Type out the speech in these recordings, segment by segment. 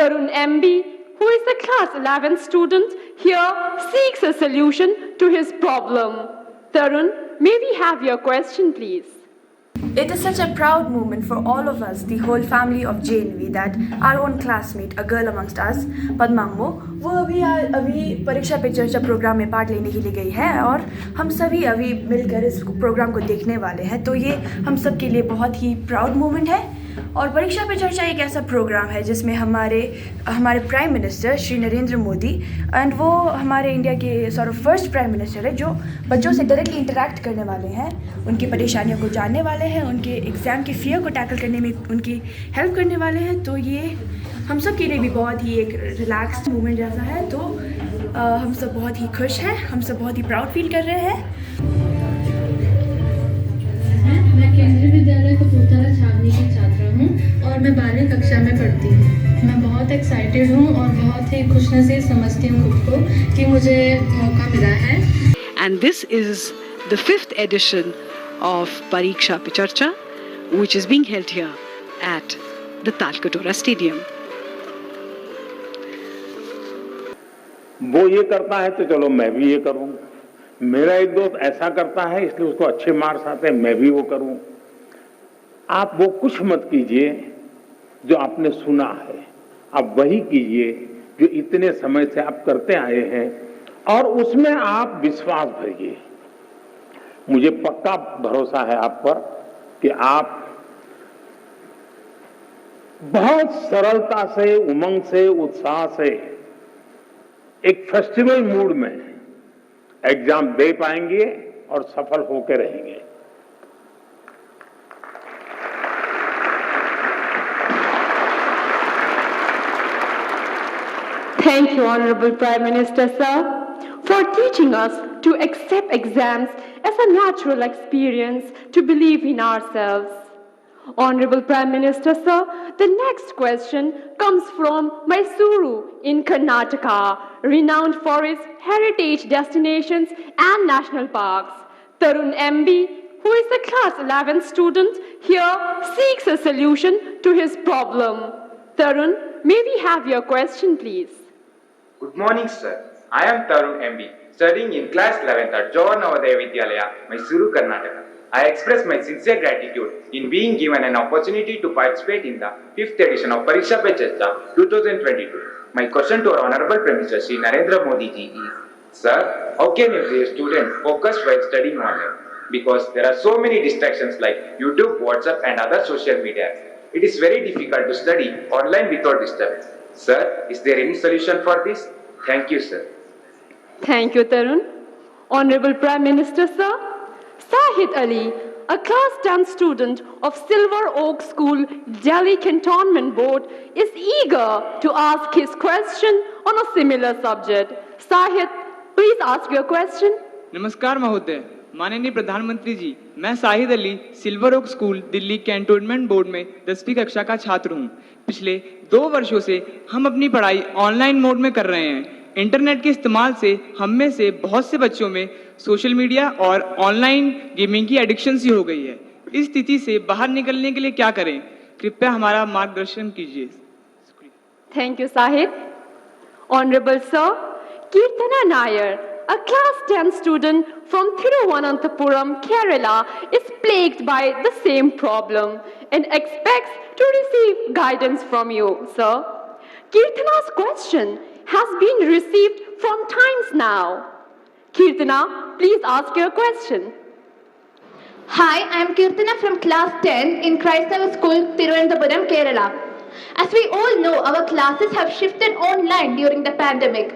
Tarun MB, who is a class 11 student, here seeks a solution to his problem. Tarun, may we have your question, please? It is such a proud moment for all of us, the whole family of JNV, that our own classmate, a girl amongst us, पद्मांगो, वो अभी परीक्षा पे चर्चा programme में part लेने के लिए गई है और हम सभी अभी मिलकर इस प्रोग्राम को देखने वाले हैं। तो ये हम सब के लिए बहुत ही प्राउड मोमेंट है। और परीक्षा पे चर्चा एक ऐसा प्रोग्राम है जिसमें हमारे prime minister Shri Narendra Modi, and वो हमारे इंडिया के sort of first prime minister है जो बच्चों से डायरेक्टली इंटरेक्ट करने वाले हैं, उनकी परेशानियों को जानने वाले हैं, उनके एग्ज़ाम के फियर को टैकल करने में उनकी हेल्प करने वाले हैं। तो ये हम सब के लिए भी बहुत ही एक रिलैक्स्ड मोमेंट जैसा है। तो हम सब बहुत ही खुश हैं, हम सब बहुत ही प्राउड फील कर रहे हैं। मैं केंद्रीय विद्यालय कपूरथला छावनी की छात्रा हूँ और मैं 12वीं कक्षा में पढ़ती हूँ। मैं बहुत एक्साइटेड हूँ और बहुत ही खुशनसीब समझती हूँ खुद को कि मुझे मौका मिला है। And this is the 5th edition of Pariksha Pe Charcha, which is being held here at the Talkatora Stadium. वो ये करता है तो चलो मैं भी ये करूँ, मेरा एक दोस्त ऐसा करता है इसलिए उसको अच्छे मार्क्स आते हैं, मैं भी वो करूं। आप वो कुछ मत कीजिए जो आपने सुना है, आप वही कीजिए जो इतने समय से आप करते आए हैं और उसमें आप विश्वास भरिए। मुझे पक्का भरोसा है आप पर कि आप बहुत सरलता से, उमंग से, उत्साह से एक फेस्टिवल मूड में एग्जाम दे पाएंगे और सफल होकर रहेंगे। Thank you, Honorable Prime Minister, sir, for teaching us to accept exams as a natural experience, to believe in ourselves. Honorable Prime Minister, sir, the next question comes from Mysuru in Karnataka, renowned for its heritage destinations and national parks. Tarun MB, who is a class 11 student, here seeks a solution to his problem. Tarun, may we have your question, please? Good morning, sir. I am Tarun MB, studying in class 11th at Jawahar Navodaya Vidyalaya, Mysuru, Karnataka. I express my sincere gratitude in being given an opportunity to participate in the 5th edition of Pariksha Pe Charcha 2022. My question to our Honorable Prime Minister Shri Narendra Modi ji is, Sir, how can a student focus while studying online? Because there are so many distractions like YouTube, WhatsApp and other social media. It is very difficult to study online without disturbance. Sir, is there any solution for this? Thank you, sir. Thank you, Tarun. Honorable Prime Minister, sir, Sahid Ali, a class 10 student of Silver Oak School, Delhi Cantonment Board, is eager to ask his question on a similar subject. Sahid, please ask your question. नमस्कार महोदय, माननीय प्रधानमंत्री जी, मैं Sahid Ali Silver Oak School Delhi Cantonment Board में 10वीं कक्षा का छात्र हूं। पिछले 2 वर्षों से हम अपनी पढ़ाई ऑनलाइन मोड में कर रहे हैं। इंटरनेट के इस्तेमाल से हम में से बहुत से बच्चों में सोशल मीडिया और ऑनलाइन गेमिंग की एडिक्शन सी हो गई है। इस स्थिति से बाहर निकलने के लिए क्या करें? कृपया हमारा मार्गदर्शन कीजिए। Thank you, Sahid. Honorable Sir, Kirtana Nair, a class 10 student from Thiruvananthapuram, Kerala, is plagued by the same problem and expects to receive guidance from you, sir. Kirtana's question has been received from times now. Kirtana, please ask your question. Hi, I am Kirtana from class 10 in Christava School, Thiruvananthapuram, Kerala. As we all know, our classes have shifted online during the pandemic.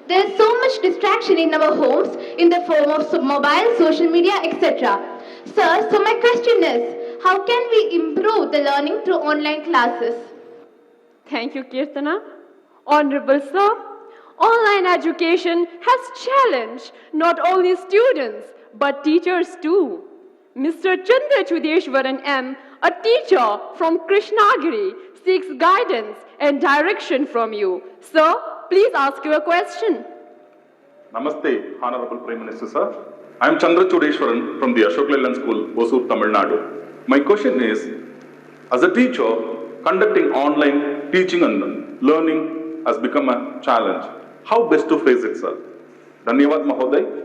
There is so much distraction in our homes in the form of mobile, social media, etc. Sir, so my question is, how can we improve the learning through online classes? Thank you, Kirtana. Honorable Sir, online education has challenged not only students but teachers too. Mr. Chandra Chudeshwaran M., a teacher from Krishnagiri, seeks guidance and direction from you. Sir, please ask your question. Namaste, Honorable Prime Minister, sir. I am Chandra Chudeshwaran from the Ashok Leyland School, Hosur, Tamil Nadu. My question is, as a teacher conducting online teaching and learning has become a challenge. How best to face it, sir? Dhanyavad, Mahoday.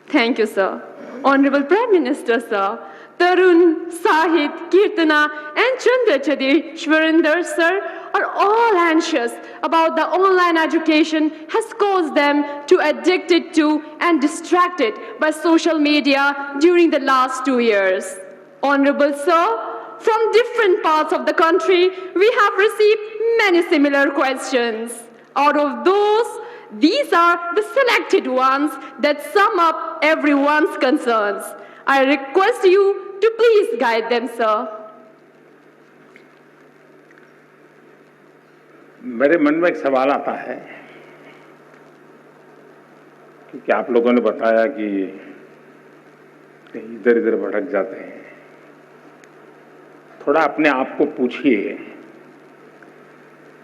Thank you, sir. Honorable Prime Minister, sir, Tarun, Sahit, Kirtana, and Chandrachadeshwarinder, sir, are all anxious about the online education has caused them to addicted to and distracted by social media during the last 2 years. Honorable sir, from different parts of the country, we have received many similar questions. Out of those, these are the selected ones that sum up everyone's concerns. I request you to please guide them, sir. मेरे मन में एक सवाल आता है कि आप लोगों ने बताया कि कहीं इधर इधर भटक जाते हैं। थोड़ा अपने आप को पूछिए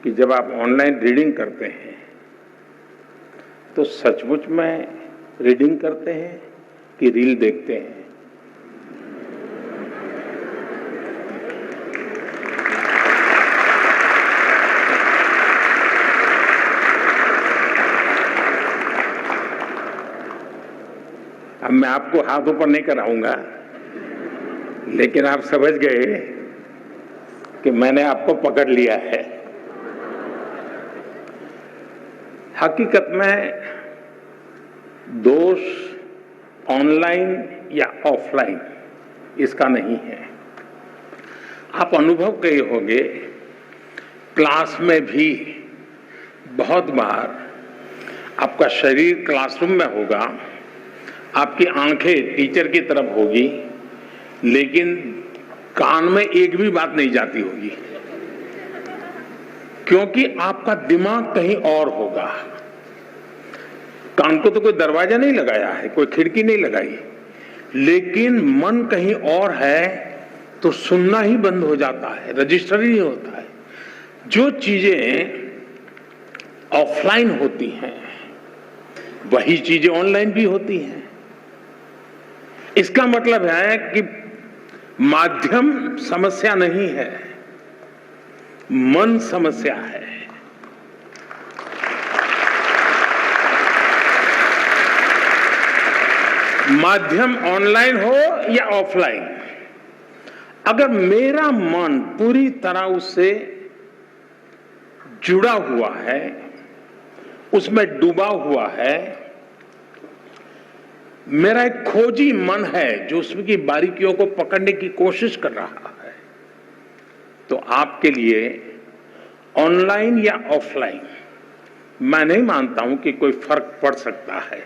कि जब आप ऑनलाइन रीडिंग करते हैं तो सचमुच में रीडिंग करते हैं कि रील देखते हैं? अब मैं आपको हाथ ऊपर नहीं कराऊंगा, लेकिन आप समझ गए कि मैंने आपको पकड़ लिया है। हकीकत में दोष ऑनलाइन या ऑफलाइन इसका नहीं है। आप अनुभव किए होंगे, क्लास में भी बहुत बार आपका शरीर क्लासरूम में होगा, आपकी आंखें टीचर की तरफ होगी, लेकिन कान में एक भी बात नहीं जाती होगी, क्योंकि आपका दिमाग कहीं और होगा। कान को तो कोई दरवाजा नहीं लगाया है, कोई खिड़की नहीं लगाई, लेकिन मन कहीं और है तो सुनना ही बंद हो जाता है, रजिस्टर ही नहीं होता है। जो चीजें ऑफलाइन होती हैं वही चीजें ऑनलाइन भी होती हैं। इसका मतलब है कि माध्यम समस्या नहीं है, मन समस्या है। माध्यम ऑनलाइन हो या ऑफलाइन, अगर मेरा मन पूरी तरह उससे जुड़ा हुआ है, उसमें डूबा हुआ है, मेरा एक खोजी मन है जो उसकी बारीकियों को पकड़ने की कोशिश कर रहा है, तो आपके लिए ऑनलाइन या ऑफलाइन मैं नहीं मानता हूं कि कोई फर्क पड़ सकता है।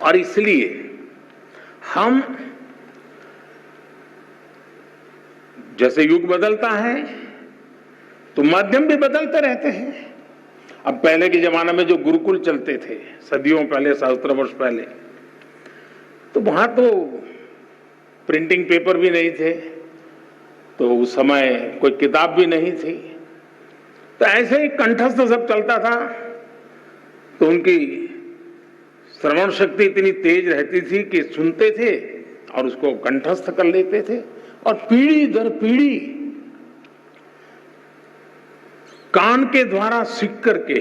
और इसलिए हम, जैसे युग बदलता है तो माध्यम भी बदलते रहते हैं। अब पहले के जमाने में जो गुरुकुल चलते थे, सदियों पहले, सहस्त्र वर्ष पहले, तो वहां तो प्रिंटिंग पेपर भी नहीं थे, तो उस समय कोई किताब भी नहीं थी, तो ऐसे ही कंठस्थ सब चलता था। तो उनकी श्रवण शक्ति इतनी तेज रहती थी कि सुनते थे और उसको कंठस्थ कर लेते थे, और पीढ़ी दर पीढ़ी कान के द्वारा सीख करके,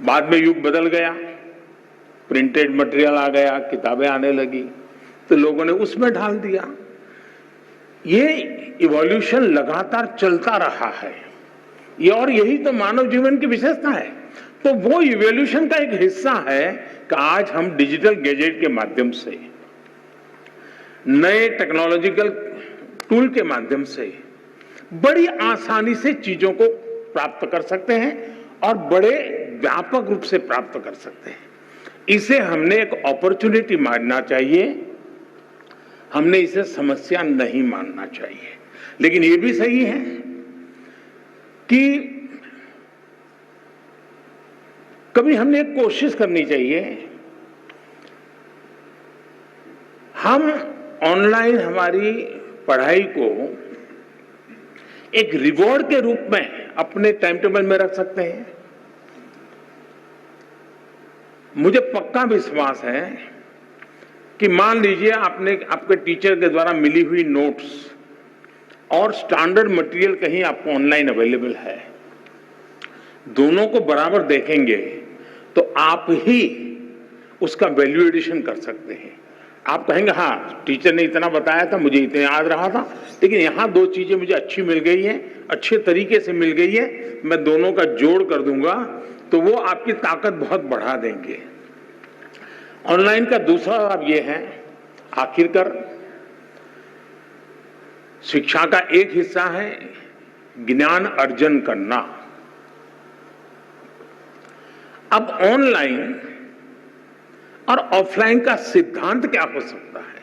बाद में युग बदल गया, प्रिंटेड मटेरियल आ गया, किताबें आने लगी, तो लोगों ने उसमें ढाल दिया। ये इवोल्यूशन लगातार चलता रहा है, ये, और यही तो मानव जीवन की विशेषता है। तो वो इवोल्यूशन का एक हिस्सा है कि आज हम डिजिटल गैजेट के माध्यम से, नए टेक्नोलॉजिकल टूल के माध्यम से बड़ी आसानी से चीजों को प्राप्त कर सकते हैं और बड़े व्यापक रूप से प्राप्त कर सकते हैं। इसे हमने एक अपॉर्चुनिटी मानना चाहिए, हमने इसे समस्या नहीं मानना चाहिए। लेकिन ये भी सही है कि कभी हमने एक कोशिश करनी चाहिए, हम ऑनलाइन हमारी पढ़ाई को एक रिवॉर्ड के रूप में अपने टाइम टेबल में रख सकते हैं। मुझे पक्का विश्वास है कि मान लीजिए आपने आपके टीचर के द्वारा मिली हुई नोट्स और स्टैंडर्ड मटेरियल कहीं आपको ऑनलाइन अवेलेबल है, दोनों को बराबर देखेंगे तो आप ही उसका वैल्यू एडिशन कर सकते हैं। आप कहेंगे हाँ टीचर ने इतना बताया था, मुझे इतना याद रहा था, लेकिन यहाँ दो चीजें मुझे अच्छी मिल गई हैं, अच्छे तरीके से मिल गई है, मैं दोनों का जोड़ कर दूंगा, तो वो आपकी ताकत बहुत बढ़ा देंगे। ऑनलाइन का दूसरा लाभ ये है, आखिरकार शिक्षा का एक हिस्सा है ज्ञान अर्जन करना। अब ऑनलाइन और ऑफलाइन का सिद्धांत क्या हो सकता है?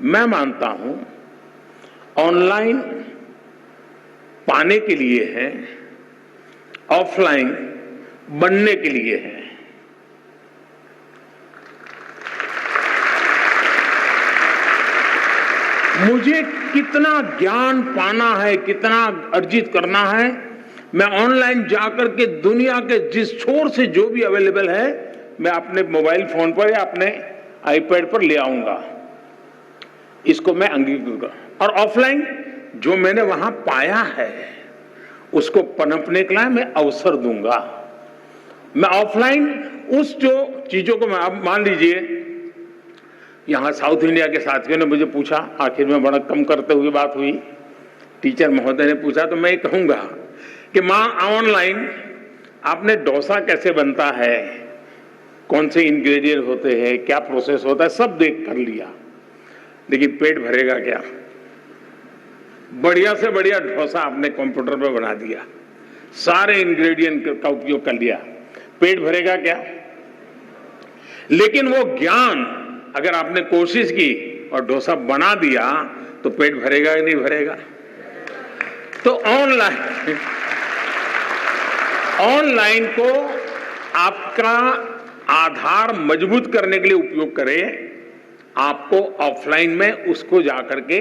मैं मानता हूं ऑनलाइन पाने के लिए है, ऑफलाइन बनने के लिए है। मुझे कितना ज्ञान पाना है, कितना अर्जित करना है, मैं ऑनलाइन जाकर के दुनिया के जिस छोर से जो भी अवेलेबल है मैं अपने मोबाइल फोन पर या अपने आईपैड पर ले आऊंगा, इसको मैं अंगीकृत करूं। और ऑफलाइन जो मैंने वहां पाया है उसको पनपने के लिए मैं अवसर दूंगा। मैं ऑफलाइन उस जो चीजों को, मैं अब मान लीजिए यहां साउथ इंडिया के साथियों ने मुझे पूछा, आखिर में बड़ा कम करते हुए बात हुई, टीचर महोदय ने पूछा, तो मैं कहूंगा कि मां ऑनलाइन आपने डोसा कैसे बनता है, कौन से इंग्रेडिएंट होते हैं, क्या प्रोसेस होता है, सब देख कर लिया, लेकिन पेट भरेगा क्या? बढ़िया से बढ़िया डोसा आपने कंप्यूटर पे बना दिया, सारे इंग्रेडिएंट का उपयोग कर लिया, पेट भरेगा क्या? लेकिन वो ज्ञान अगर आपने कोशिश की और डोसा बना दिया तो पेट भरेगा या नहीं भरेगा? तो ऑनलाइन को आपका आधार मजबूत करने के लिए उपयोग करें, आपको ऑफलाइन में उसको जाकर के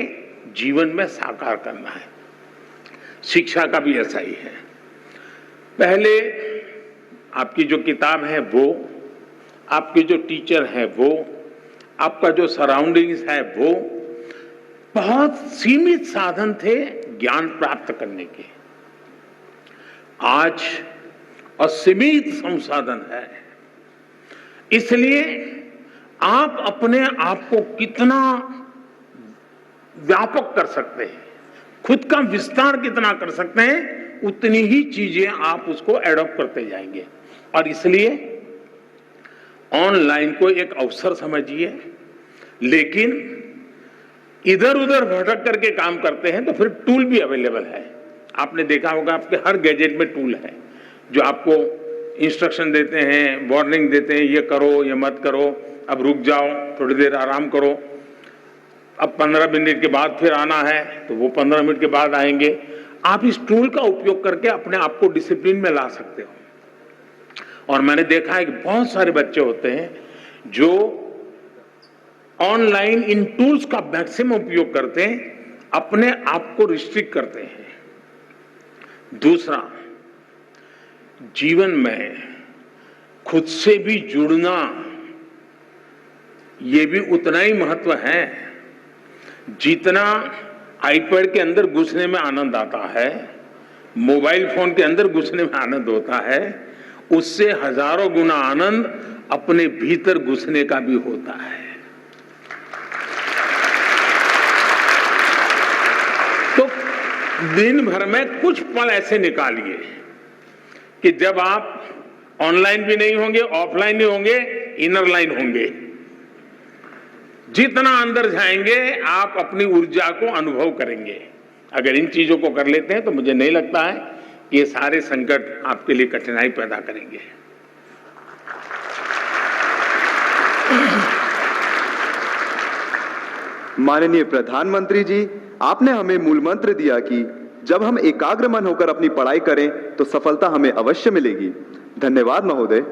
जीवन में साकार करना है। शिक्षा का भी ऐसा ही है। पहले आपकी जो किताब है वो, आपके जो टीचर है वो, आपका जो सराउंडिंग्स है वो, बहुत सीमित साधन थे ज्ञान प्राप्त करने के। आज असीमित संसाधन है, इसलिए आप अपने आप को कितना व्यापक कर सकते हैं, खुद का विस्तार कितना कर सकते हैं, उतनी ही चीजें आप उसको एडॉप्ट करते जाएंगे। और इसलिए ऑनलाइन को एक अवसर समझिए, लेकिन इधर उधर भटक करके काम करते हैं तो फिर टूल भी अवेलेबल है। आपने देखा होगा आपके हर गैजेट में टूल है जो आपको इंस्ट्रक्शन देते हैं, वार्निंग देते हैं, ये करो, ये मत करो, अब रुक जाओ, थोड़ी देर आराम करो, अब 15 मिनट के बाद फिर आना है तो वो 15 मिनट के बाद आएंगे। आप इस टूल का उपयोग करके अपने आप को डिसिप्लिन में ला सकते हो। और मैंने देखा है कि बहुत सारे बच्चे होते हैं जो ऑनलाइन इन टूल्स का मैक्सिमम उपयोग करते हैं, अपने आप को रिस्ट्रिक्ट करते हैं। दूसरा, जीवन में खुद से भी जुड़ना ये भी उतना ही महत्व है जितना आईपैड के अंदर घुसने में आनंद आता है, मोबाइल फोन के अंदर घुसने में आनंद होता है, उससे हजारों गुना आनंद अपने भीतर घुसने का भी होता है। तो दिन भर में कुछ पल ऐसे निकालिए कि जब आप ऑनलाइन भी नहीं होंगे, ऑफलाइन नहीं होंगे, इनर लाइन होंगे। जितना अंदर जाएंगे आप अपनी ऊर्जा को अनुभव करेंगे। अगर इन चीजों को कर लेते हैं तो मुझे नहीं लगता है कि ये सारे संकट आपके लिए कठिनाई पैदा करेंगे। माननीय प्रधानमंत्री जी, आपने हमें मूल मंत्र दिया कि जब हम एकाग्र मन होकर अपनी पढ़ाई करें तो सफलता हमें अवश्य मिलेगी। धन्यवाद महोदय।